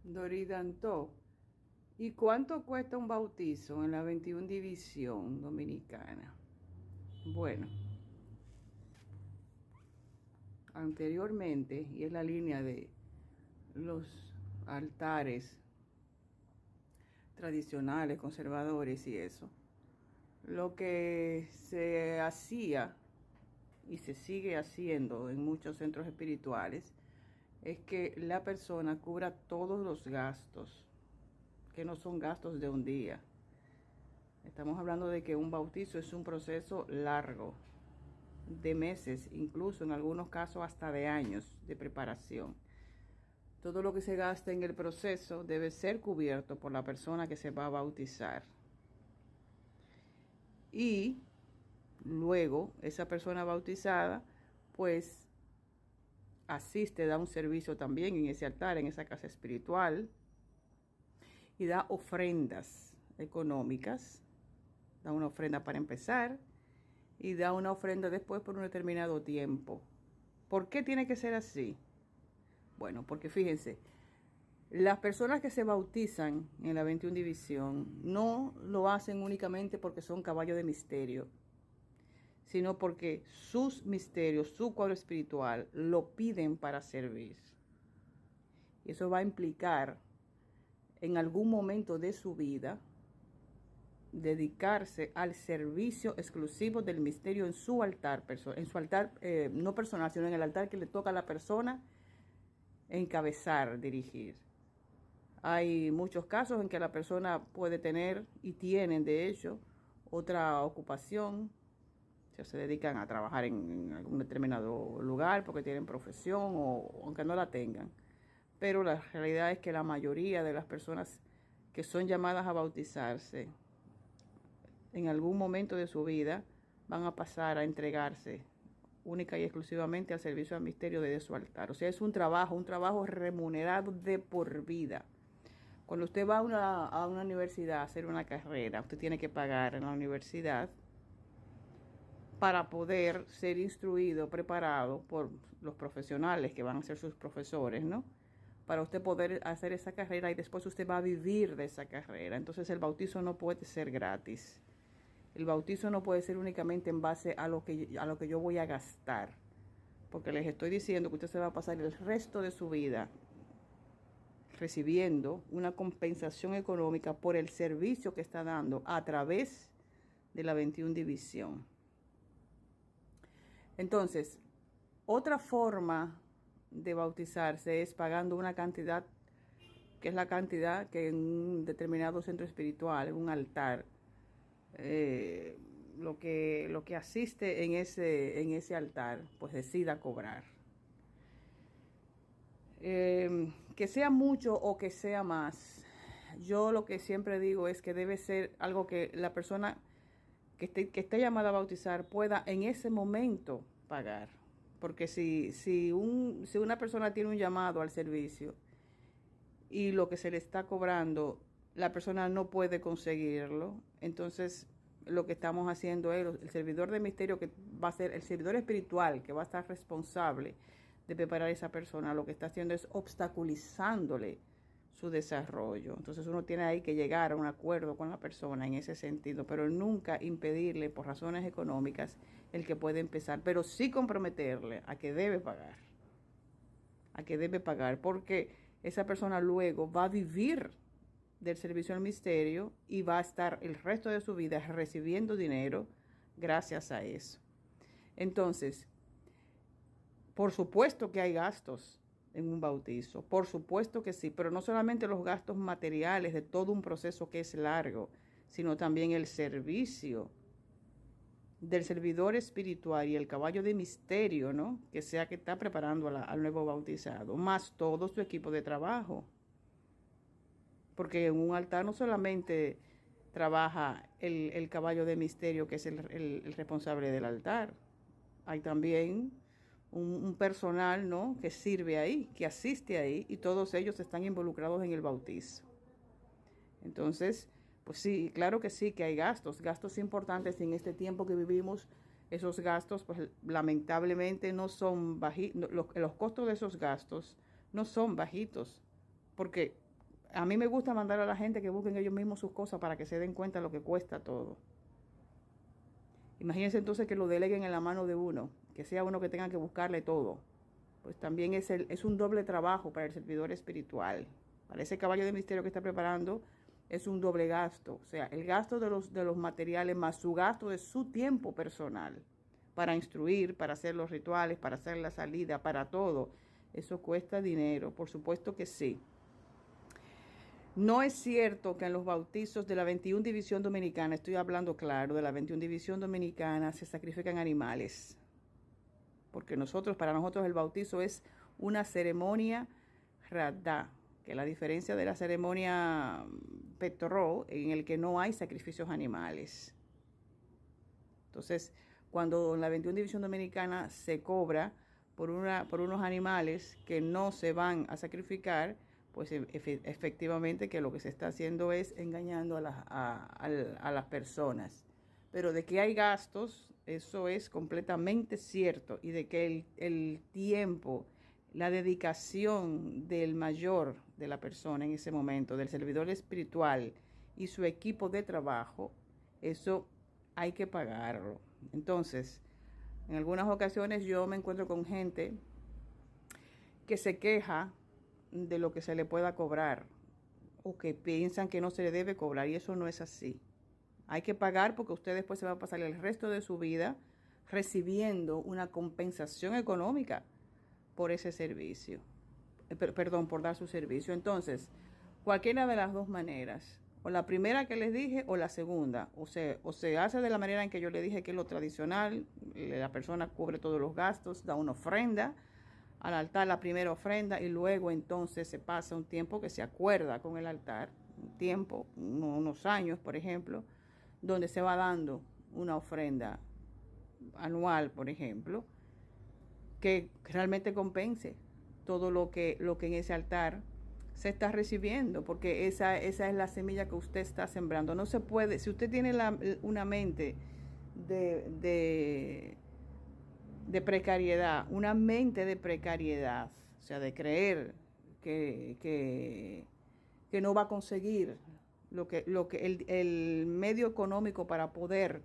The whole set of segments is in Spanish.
Doridantó. ¿Y cuánto cuesta un bautizo en la 21 División Dominicana? Bueno, anteriormente, y es la línea de los altares tradicionales, conservadores y eso, lo que se hacía y se sigue haciendo en muchos centros espirituales es que la persona cubra todos los gastos, que no son gastos de un día. Estamos hablando de que un bautizo es un proceso largo, de meses, incluso en algunos casos hasta de años de preparación. Todo lo que se gasta en el proceso debe ser cubierto por la persona que se va a bautizar. Y luego esa persona bautizada pues asiste, da un servicio también en ese altar, en esa casa espiritual, y da ofrendas económicas, da una ofrenda para empezar y da una ofrenda después por un determinado tiempo. ¿Por qué tiene que ser así? Bueno, porque fíjense, las personas que se bautizan en la 21 División no lo hacen únicamente porque son caballos de misterio, sino porque sus misterios, su cuadro espiritual, lo piden para servir. Y eso va a implicar en algún momento de su vida dedicarse al servicio exclusivo del misterio en su altar, no personal, sino en el altar que le toca a la persona encabezar, dirigir. Hay muchos casos en que la persona puede tener, y tienen de hecho, otra ocupación, se dedican a trabajar en algún determinado lugar porque tienen profesión o aunque no la tengan. Pero la realidad es que la mayoría de las personas que son llamadas a bautizarse en algún momento de su vida van a pasar a entregarse única y exclusivamente al servicio al misterio de su altar. O sea, es un trabajo remunerado de por vida. Cuando usted va a una universidad a hacer una carrera, usted tiene que pagar en la universidad para poder ser instruido, preparado por los profesionales que van a ser sus profesores, ¿no? Para usted poder hacer esa carrera y después usted va a vivir de esa carrera. Entonces el bautizo no puede ser gratis. El bautizo no puede ser únicamente en base a lo que yo voy a gastar. Porque les estoy diciendo que usted se va a pasar el resto de su vida recibiendo una compensación económica por el servicio que está dando a través de la 21 División. Entonces, otra forma de bautizarse es pagando una cantidad, que es la cantidad que en un determinado centro espiritual, en un altar, lo que asiste en ese altar, pues decida cobrar. Que sea mucho o que sea más, yo lo que siempre digo es que debe ser algo que la persona que esté llamada a bautizar pueda en ese momento pagar. Porque si una persona tiene un llamado al servicio y lo que se le está cobrando, la persona no puede conseguirlo, entonces lo que estamos haciendo es el servidor de misterio, que va a ser el servidor espiritual, que va a estar responsable de preparar a esa persona, lo que está haciendo es obstaculizándole su desarrollo. Entonces uno tiene ahí que llegar a un acuerdo con la persona en ese sentido, pero nunca impedirle por razones económicas el que puede empezar, pero sí comprometerle a que debe pagar, porque esa persona luego va a vivir del servicio al misterio y va a estar el resto de su vida recibiendo dinero gracias a eso. Entonces, por supuesto que hay gastos en un bautizo, por supuesto que sí, pero no solamente los gastos materiales de todo un proceso que es largo, sino también el servicio del servidor espiritual y el caballo de misterio, ¿no? Que sea que está preparando al nuevo bautizado, más todo su equipo de trabajo. Porque en un altar no solamente trabaja el caballo de misterio, que es el responsable del altar, hay también un personal, ¿no?, que sirve ahí, que asiste ahí, y todos ellos están involucrados en el bautizo. Entonces, pues sí, claro que sí, que hay gastos importantes en este tiempo que vivimos. Esos gastos, pues lamentablemente no son bajitos, los costos de esos gastos no son bajitos, porque A mí me gusta mandar a la gente que busquen ellos mismos sus cosas para que se den cuenta de lo que cuesta todo. Imagínense entonces que lo deleguen en la mano de uno, que sea uno que tenga que buscarle todo. Pues también es un doble trabajo para el servidor espiritual. Para ese caballo de misterio que está preparando es un doble gasto. O sea, el gasto de los materiales más su gasto de su tiempo personal para instruir, para hacer los rituales, para hacer la salida, para todo. Eso cuesta dinero, por supuesto que sí. No es cierto que en los bautizos de la 21 División Dominicana, estoy hablando claro, de la 21 División Dominicana se sacrifican animales. Porque para nosotros el bautizo es una ceremonia radá, que la diferencia de la ceremonia Petoró, en el que no hay sacrificios animales. Entonces, cuando en la 21 División Dominicana se cobra por unos animales que no se van a sacrificar, pues efectivamente que lo que se está haciendo es engañando a las personas. Pero de que hay gastos, eso es completamente cierto. Y de que el tiempo, la dedicación del mayor de la persona en ese momento, del servidor espiritual y su equipo de trabajo, eso hay que pagarlo. Entonces, en algunas ocasiones yo me encuentro con gente que se queja de lo que se le pueda cobrar o que piensan que no se le debe cobrar, y eso no es así. Hay que pagar porque usted después se va a pasar el resto de su vida recibiendo una compensación económica por ese servicio, perdón, por dar su servicio. Entonces, cualquiera de las dos maneras, o la primera que les dije o la segunda, o se hace de la manera en que yo le dije, que es lo tradicional, la persona cubre todos los gastos, da una ofrenda al altar, la primera ofrenda, y luego entonces se pasa un tiempo que se acuerda con el altar, un tiempo, unos años, por ejemplo, donde se va dando una ofrenda anual, por ejemplo, que realmente compense todo lo que en ese altar se está recibiendo, porque esa es la semilla que usted está sembrando. No se puede, si usted tiene una mente de precariedad, una mente de precariedad, o sea, de creer que no va a conseguir el medio económico para poder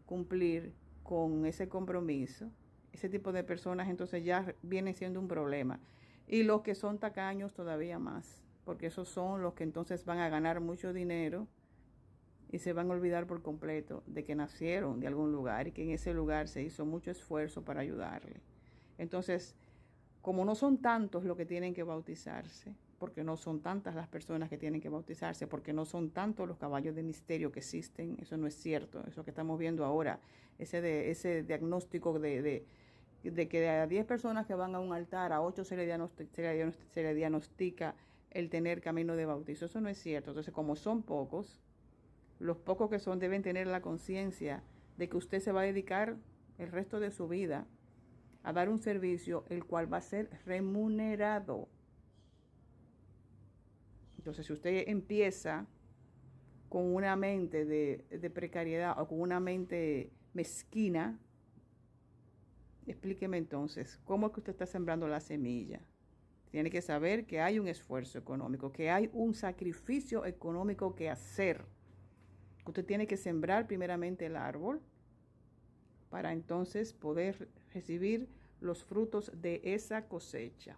cumplir con ese compromiso, ese tipo de personas entonces ya viene siendo un problema. Y los que son tacaños todavía más, porque esos son los que entonces van a ganar mucho dinero y se van a olvidar por completo de que nacieron de algún lugar y que en ese lugar se hizo mucho esfuerzo para ayudarle. Entonces, como no son tantos los que tienen que bautizarse, porque no son tantas las personas que tienen que bautizarse, porque no son tantos los caballos de misterio que existen, eso no es cierto, eso que estamos viendo ahora, ese diagnóstico de que a 10 personas que van a un altar, a 8 se le diagnostica el tener camino de bautizo, eso no es cierto. Entonces, como son pocos, los pocos que son deben tener la conciencia de que usted se va a dedicar el resto de su vida a dar un servicio el cual va a ser remunerado. Entonces, si usted empieza con una mente de precariedad o con una mente mezquina, explíqueme entonces, ¿cómo es que usted está sembrando la semilla? Tiene que saber que hay un esfuerzo económico, que hay un sacrificio económico que hacer. Usted tiene que sembrar primeramente el árbol para entonces poder recibir los frutos de esa cosecha.